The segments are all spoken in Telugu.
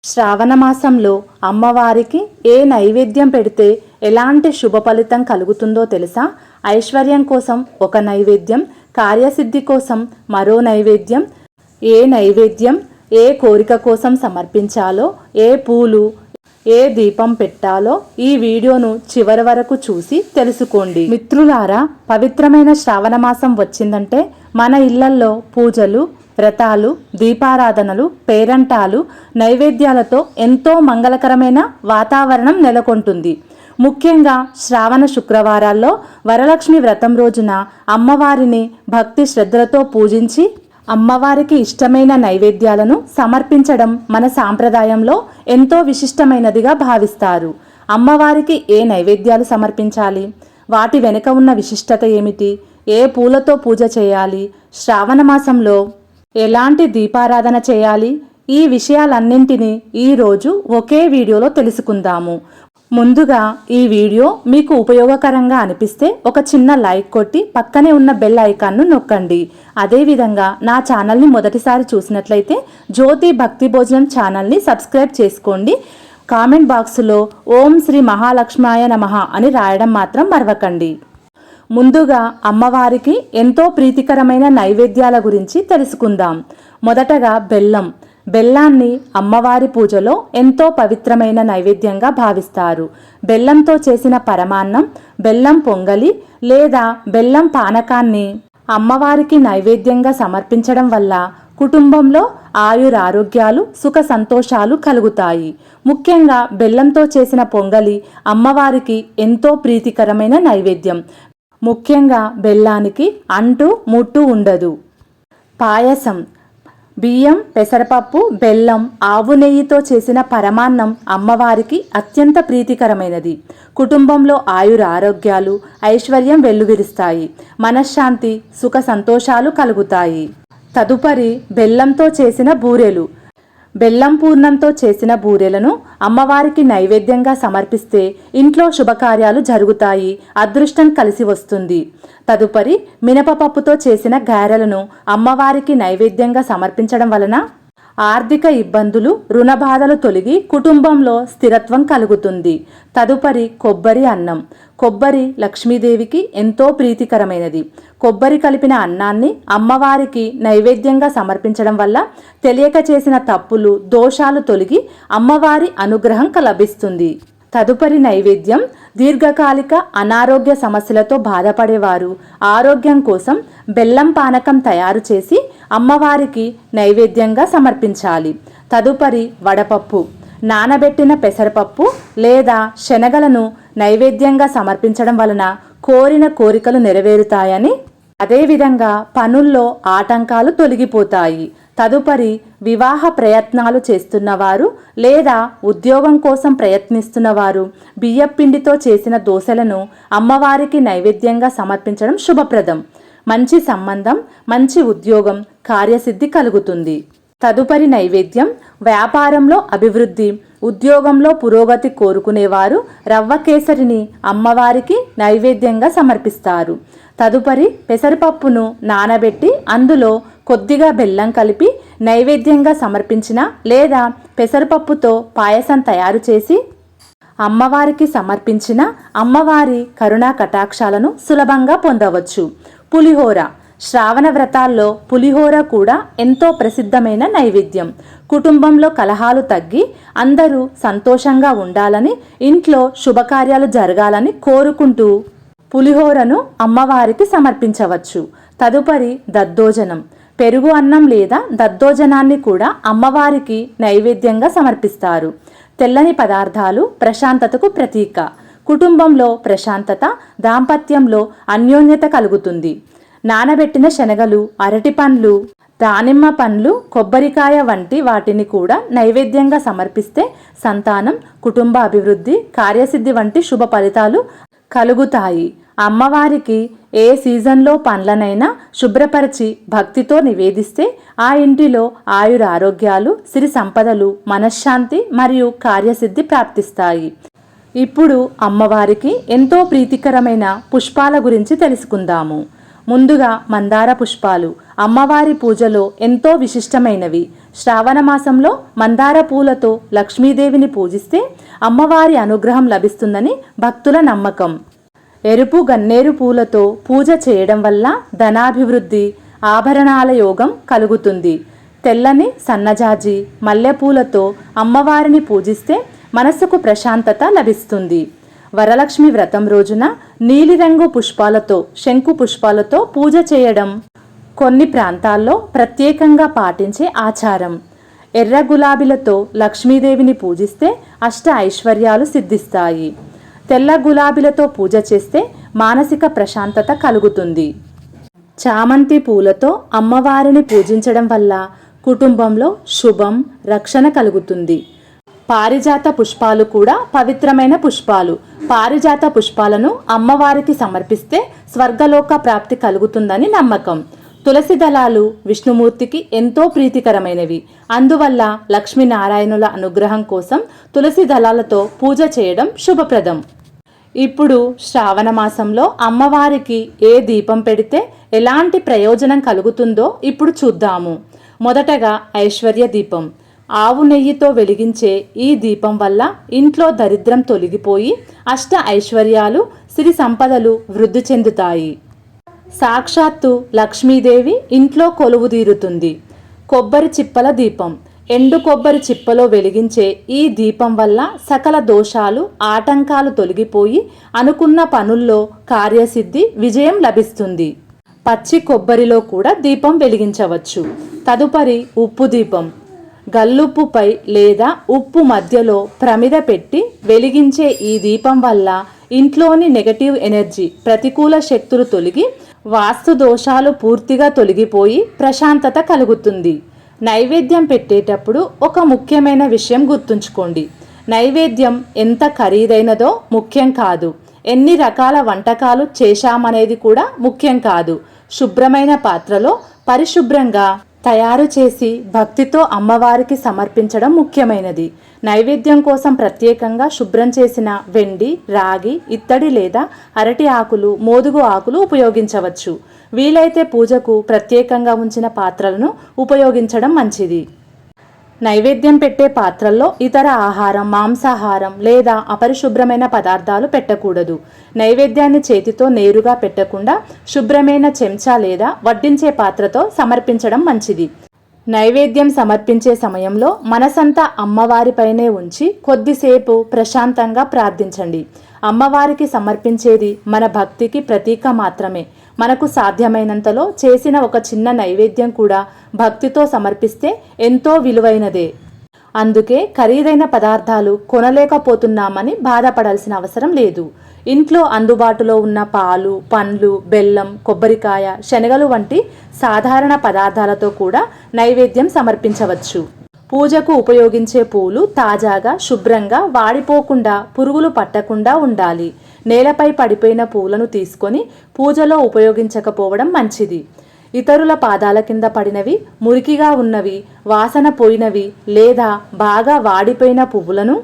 శ్రావణ మాసంలో అమ్మవారికి ఏ నైవేద్యం పెడితే ఎలాంటి శుభ ఫలితం కలుగుతుందో తెలుసా? ఐశ్వర్యం కోసం ఒక నైవేద్యం, కార్యసిద్ధి కోసం మరో నైవేద్యం. ఏ నైవేద్యం ఏ కోరిక కోసం సమర్పించాలో, ఏ పూలు ఏ దీపం పెట్టాలో ఈ వీడియోను చివరి వరకు చూసి తెలుసుకోండి. మిత్రులారా, పవిత్రమైన శ్రావణ మాసం వచ్చిందంటే మన ఇళ్లల్లో పూజలు, వ్రతాలు, దీపారాధనలు, పేరంటాలు, నైవేద్యాలతో ఎంతో మంగళకరమైన వాతావరణం నెలకొంటుంది. ముఖ్యంగా శ్రావణ శుక్రవారాల్లో వరలక్ష్మి వ్రతం రోజున అమ్మవారిని భక్తి శ్రద్ధలతో పూజించి అమ్మవారికి ఇష్టమైన నైవేద్యాలను సమర్పించడం మన సాంప్రదాయంలో ఎంతో విశిష్టమైనదిగా భావిస్తారు. అమ్మవారికి ఏ నైవేద్యాలు సమర్పించాలి, వాటి వెనుక ఉన్న విశిష్టత ఏమిటి, ఏ పూలతో పూజ చేయాలి, శ్రావణ మాసంలో ఎలాంటి దీపారాధన చేయాలి, ఈ విషయాలన్నింటినీ ఈరోజు ఒకే వీడియోలో తెలుసుకుందాము. ముందుగా ఈ వీడియో మీకు ఉపయోగకరంగా అనిపిస్తే ఒక చిన్న లైక్ కొట్టి పక్కనే ఉన్న బెల్ ఐకాన్ను నొక్కండి. అదేవిధంగా నా ఛానల్ని మొదటిసారి చూసినట్లయితే జ్యోతి భక్తి భోజనం ఛానల్ని సబ్స్క్రైబ్ చేసుకోండి. కామెంట్ బాక్సులో ఓం శ్రీ మహాలక్ష్మాయ నమః అని రాయడం మాత్రం మరవకండి. ముందుగా అమ్మవారికి ఎంతో ప్రీతికరమైన నైవేద్యాల గురించి తెలుసుకుందాం. మొదటగా బెల్లాన్ని అమ్మవారి పూజలో ఎంతో పవిత్రమైన నైవేద్యంగా భావిస్తారు. బెల్లంతో చేసిన పరమాన్నం, బెల్లం పొంగలి లేదా బెల్లం పానకాన్ని అమ్మవారికి నైవేద్యంగా సమర్పించడం వల్ల కుటుంబంలో ఆయురారోగ్యాలు, సుఖ సంతోషాలు కలుగుతాయి. ముఖ్యంగా బెల్లంతో చేసిన పొంగలి అమ్మవారికి ఎంతో ప్రీతికరమైన నైవేద్యం. ముఖ్యంగా బెల్లానికి అంటు ముట్టు ఉండదు. పాయసం, బియ్యం, పెసరపప్పు, బెల్లం, ఆవు నెయ్యితో చేసిన పరమాన్నం అమ్మవారికి అత్యంత ప్రీతికరమైనది. కుటుంబంలో ఆయుర ఆరోగ్యాలు, ఐశ్వర్యం వెల్లువిరుస్తాయి. మనశ్శాంతి, సుఖ సంతోషాలు కలుగుతాయి. తదుపరి బెల్లంతో చేసిన బూరెలు. బెల్లం పూర్ణంతో చేసిన బూరెలను అమ్మవారికి నైవేద్యంగా సమర్పిస్తే ఇంట్లో శుభకార్యాలు జరుగుతాయి, అదృష్టం కలిసి వస్తుంది. తదుపరి మినపపప్పుతో చేసిన గారెలను అమ్మవారికి నైవేద్యంగా సమర్పించడం వలన ఆర్థిక ఇబ్బందులు, రుణ బాధలు తొలగి కుటుంబంలో స్థిరత్వం కలుగుతుంది. తదుపరి కొబ్బరి అన్నం. కొబ్బరి లక్ష్మీదేవికి ఎంతో ప్రీతికరమైనది. కొబ్బరి కలిపిన అన్నాన్ని అమ్మవారికి నైవేద్యంగా సమర్పించడం వల్ల తెలియక చేసిన తప్పులు, దోషాలు తొలగి అమ్మవారి అనుగ్రహం లభిస్తుంది. తదుపరి నైవేద్యం దీర్ఘకాలిక అనారోగ్య సమస్యలతో బాధపడేవారు ఆరోగ్యం కోసం బెల్లం పానకం తయారు చేసి అమ్మవారికి నైవేద్యంగా సమర్పించాలి. తదుపరి వడపప్పు. నానబెట్టిన పెసరపప్పు లేదా శనగలను నైవేద్యంగా సమర్పించడం వలన కోరిన కోరికలు నెరవేరుతాయని, అదేవిధంగా పనుల్లో ఆటంకాలు తొలగిపోతాయి. తదుపరి వివాహ ప్రయత్నాలు చేస్తున్నవారు లేదా ఉద్యోగం కోసం ప్రయత్నిస్తున్నవారు బియ్యపిండితో చేసిన దోశలను అమ్మవారికి నైవేద్యంగా సమర్పించడం శుభప్రదం. మంచి సంబంధం, మంచి ఉద్యోగం, కార్యసిద్ధి కలుగుతుంది. తదుపరి నైవేద్యం వ్యాపారంలో అభివృద్ధి, ఉద్యోగంలో పురోగతి కోరుకునేవారు రవ్వ కేసరిని అమ్మవారికి నైవేద్యంగా సమర్పిస్తారు. తదుపరి పెసరపప్పును నానబెట్టి అందులో కొద్దిగా బెల్లం కలిపి నైవేద్యంగా సమర్పించిన లేదా పెసరపప్పుతో పాయసం తయారు చేసి అమ్మవారికి సమర్పించిన అమ్మవారి కరుణా కటాక్షాలను సులభంగా పొందవచ్చు. పులిహోర. శ్రావణ వ్రతాల్లో పులిహోర కూడా ఎంతో ప్రసిద్ధమైన నైవేద్యం. కుటుంబంలో కలహాలు తగ్గి అందరూ సంతోషంగా ఉండాలని, ఇంట్లో శుభకార్యాలు జరగాలని కోరుకుంటూ పులిహోరను అమ్మవారికి సమర్పించవచ్చు. తదుపరి దద్దోజనం. పెరుగు అన్నం లేదా దద్దోజనాన్ని కూడా అమ్మవారికి నైవేద్యంగా సమర్పిస్తారు. తెల్లని పదార్థాలు ప్రశాంతతకు ప్రతీక. కుటుంబంలో ప్రశాంతత, దాంపత్యంలో అన్యోన్యత కలుగుతుంది. నానబెట్టిన శనగలు, అరటి పండ్లు, దానిమ్మ పండ్లు, కొబ్బరికాయ వంటి వాటిని కూడా నైవేద్యంగా సమర్పిస్తే సంతానం, కుటుంబ అభివృద్ధి, కార్యసిద్ధి వంటి శుభ ఫలితాలు కలుగుతాయి. అమ్మవారికి ఏ సీజన్లో పండ్లనైనా శుభ్రపరిచి భక్తితో నివేదిస్తే ఆ ఇంటిలో ఆయుర ఆరోగ్యాలు, సిరి సంపదలు, మనశ్శాంతి మరియు కార్యసిద్ధి ప్రాప్తిస్తాయి. ఇప్పుడు అమ్మవారికి ఎంతో ప్రీతికరమైన పుష్పాల గురించి తెలుసుకుందాము. ముందుగా మందార పుష్పాలు. అమ్మవారి పూజలో ఎంతో విశిష్టమైనవి. శ్రావణ మాసంలో మందార పూలతో లక్ష్మీదేవిని పూజిస్తే అమ్మవారి అనుగ్రహం లభిస్తుందని భక్తుల నమ్మకం. ఎరుపు గన్నేరు పూలతో పూజ చేయడం వల్ల ధనాభివృద్ధి, ఆభరణాల యోగం కలుగుతుంది. తెల్లని సన్నజాజి మల్లెపూలతో అమ్మవారిని పూజిస్తే మనసుకు ప్రశాంతత లభిస్తుంది. వరలక్ష్మి వ్రతం రోజున నీలిరంగు పుష్పాలతో, శంకు పుష్పాలతో పూజ చేయడం కొన్ని ప్రాంతాల్లో ప్రత్యేకంగా పాటించే ఆచారం. ఎర్ర గులాబీలతో లక్ష్మీదేవిని పూజిస్తే అష్ట ఐశ్వర్యాలు సిద్ధిస్తాయి. తెల్ల గులాబీలతో పూజ చేస్తే మానసిక ప్రశాంతత కలుగుతుంది. చామంతి పూలతో అమ్మవారిని పూజించడం వల్ల కుటుంబంలో శుభం, రక్షణ కలుగుతుంది. పారిజాత పుష్పాలు కూడా పవిత్రమైన పుష్పాలు. పారిజాత పుష్పాలను అమ్మవారికి సమర్పిస్తే స్వర్గలోక ప్రాప్తి కలుగుతుందని నమ్మకం. తులసి దళాలు విష్ణుమూర్తికి ఎంతో ప్రీతికరమైనవి. అందువల్ల లక్ష్మీనారాయణుల అనుగ్రహం కోసం తులసి దళాలతో పూజ చేయడం శుభప్రదం. ఇప్పుడు శ్రావణ మాసంలో అమ్మవారికి ఏ దీపం పెడితే ఎలాంటి ప్రయోజనం కలుగుతుందో ఇప్పుడు చూద్దాము. మొదటగా ఐశ్వర్య దీపం. ఆవు నెయ్యితో వెలిగించే ఈ దీపం వల్ల ఇంట్లో దరిద్రం తొలగిపోయి అష్ట ఐశ్వర్యాలు, సిరి సంపదలు వృద్ధి చెందుతాయి. సాక్షాత్తు లక్ష్మీదేవి ఇంట్లో కొలువుదీరుతుంది. కొబ్బరి చిప్పల దీపం. ఎండు కొబ్బరి చిప్పలో వెలిగించే ఈ దీపం వల్ల సకల దోషాలు, ఆటంకాలు తొలగిపోయి అనుకున్న పనుల్లో కార్యసిద్ధి, విజయం లభిస్తుంది. పచ్చి కొబ్బరిలో కూడా దీపం వెలిగించవచ్చు. తదుపరి ఉప్పు దీపం. గల్లుప్పుపై లేదా ఉప్పు మధ్యలో ప్రమిద పెట్టి వెలిగించే ఈ దీపం వల్ల ఇంట్లోని నెగటివ్ ఎనర్జీ, ప్రతికూల శక్తులు తొలగి వాస్తు దోషాలు పూర్తిగా తొలగిపోయి ప్రశాంతత కలుగుతుంది. నైవేద్యం పెట్టేటప్పుడు ఒక ముఖ్యమైన విషయం గుర్తుంచుకోండి. నైవేద్యం ఎంత ఖరీదైనదో ముఖ్యం కాదు, ఎన్ని రకాల వంటకాలు చేశామనేది కూడా ముఖ్యం కాదు. శుభ్రమైన పాత్రలో పరిశుభ్రంగా తయారు చేసి భక్తితో అమ్మవారికి సమర్పించడం ముఖ్యమైనది. నైవేద్యం కోసం ప్రత్యేకంగా శుభ్రం చేసిన వెండి, రాగి, ఇత్తడి లేదా అరటి ఆకులు, మోదుగు ఆకులు ఉపయోగించవచ్చు. వీలైతే పూజకు ప్రత్యేకంగా ఉంచిన పాత్రలను ఉపయోగించడం మంచిది. నైవేద్యం పెట్టే పాత్రల్లో ఇతర ఆహారం, మాంసాహారం లేదా అపరిశుభ్రమైన పదార్థాలు పెట్టకూడదు. నైవేద్యాన్ని చేతితో నేరుగా పెట్టకుండా శుభ్రమైన చెంచా లేదా వడ్డించే పాత్రతో సమర్పించడం మంచిది. నైవేద్యం సమర్పించే సమయంలో మనసంతా అమ్మవారిపైనే ఉంచి కొద్దిసేపు ప్రశాంతంగా ప్రార్థించండి. అమ్మవారికి సమర్పించేది మన భక్తికి ప్రతీక మాత్రమే. మనకు సాధ్యమైనంతలో చేసిన ఒక చిన్న నైవేద్యం కూడా భక్తితో సమర్పిస్తే ఎంతో విలువైనదే. అందుకే ఖరీదైన పదార్థాలు కొనలేకపోతున్నామని బాధపడాల్సిన అవసరం లేదు. ఇంట్లో అందుబాటులో ఉన్న పాలు, పండ్లు, బెల్లం, కొబ్బరికాయ, శనగలు వంటి సాధారణ పదార్థాలతో కూడా నైవేద్యం సమర్పించవచ్చు. పూజకు ఉపయోగించే పూలు తాజాగా, శుభ్రంగా, వాడిపోకుండా, పురుగులు పట్టకుండా ఉండాలి. నేలపై పడిపోయిన పూలను తీసుకొని పూజలో ఉపయోగించకపోవడం మంచిది. ఇతరుల పాదాల కింద పడినవి, మురికిగా ఉన్నవి, వాసన పోయినవి లేదా బాగా వాడిపోయిన పువ్వులను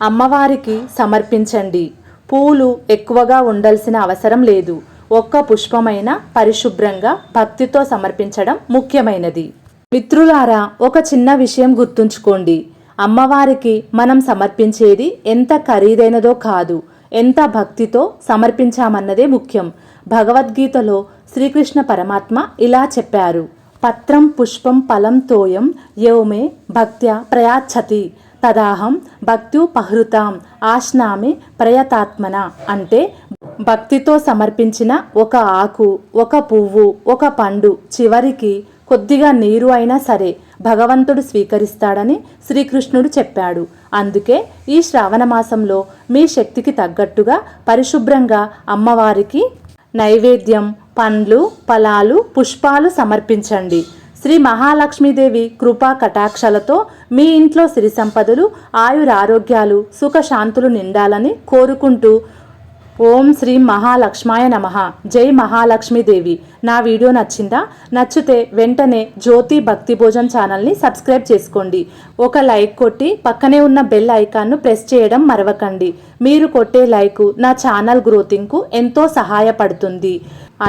అమ్మవారికి సమర్పించండి. పూలు ఎక్కువగా ఉండాల్సిన అవసరం లేదు. ఒక్క పుష్పమైన పరిశుభ్రంగా భక్తితో సమర్పించడం ముఖ్యమైనది. మిత్రులారా, ఒక చిన్న విషయం గుర్తుంచుకోండి. అమ్మవారికి మనం సమర్పించేది ఎంత ఖరీదైనదో కాదు, ఎంత భక్తితో సమర్పించామన్నదే ముఖ్యం. భగవద్గీతలో శ్రీకృష్ణ పరమాత్మ ఇలా చెప్పారు: పత్రం పుష్పం ఫలం తోయం యౌమే భక్త్యా ప్రయాచ్చతి తదాహం భక్త్యుపహృతాం ఆశ్నామి ప్రయతాత్మన. అంటే భక్తితో సమర్పించిన ఒక ఆకు, ఒక పువ్వు, ఒక పండు, చివరికి కొద్దిగా నీరు అయినా సరే భగవంతుడు స్వీకరిస్తాడని శ్రీకృష్ణుడు చెప్పాడు. అందుకే ఈ శ్రావణ మాసంలో మీ శక్తికి తగ్గట్టుగా పరిశుభ్రంగా అమ్మవారికి నైవేద్యం, పండ్లు, ఫలాలు, పుష్పాలు సమర్పించండి. శ్రీ మహాలక్ష్మీదేవి కృపా కటాక్షలతో మీ ఇంట్లో సిరి సంపదలు, ఆయురారోగ్యాలు, సుఖశాంతులు నిండాలని కోరుకుంటూ ఓం శ్రీ మహాలక్ష్మాయ నమః. జై మహాలక్ష్మీదేవి. నా వీడియో నచ్చిందా? నచ్చితే వెంటనే జ్యోతి భక్తి భోజన్ ఛానల్ని సబ్స్క్రైబ్ చేసుకోండి. ఒక లైక్ కొట్టి పక్కనే ఉన్న బెల్ ఐకాన్ను ప్రెస్ చేయడం మరవకండి. మీరు కొట్టే లైకు నా ఛానల్ గ్రోతింగ్కు ఎంతో సహాయపడుతుంది.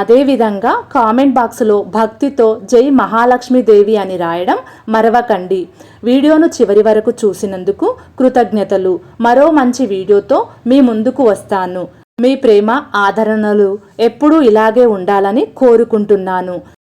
అదేవిధంగా కామెంట్ బాక్స్లో భక్తితో జై మహాలక్ష్మీదేవి అని రాయడం మరవకండి. వీడియోను చివరి వరకు చూసినందుకు కృతజ్ఞతలు. మరో మంచి వీడియోతో మీ ముందుకు వస్తాను. మీ ప్రేమ ఆదరణలు ఎప్పుడూ ఇలాగే ఉండాలని కోరుకుంటున్నాను.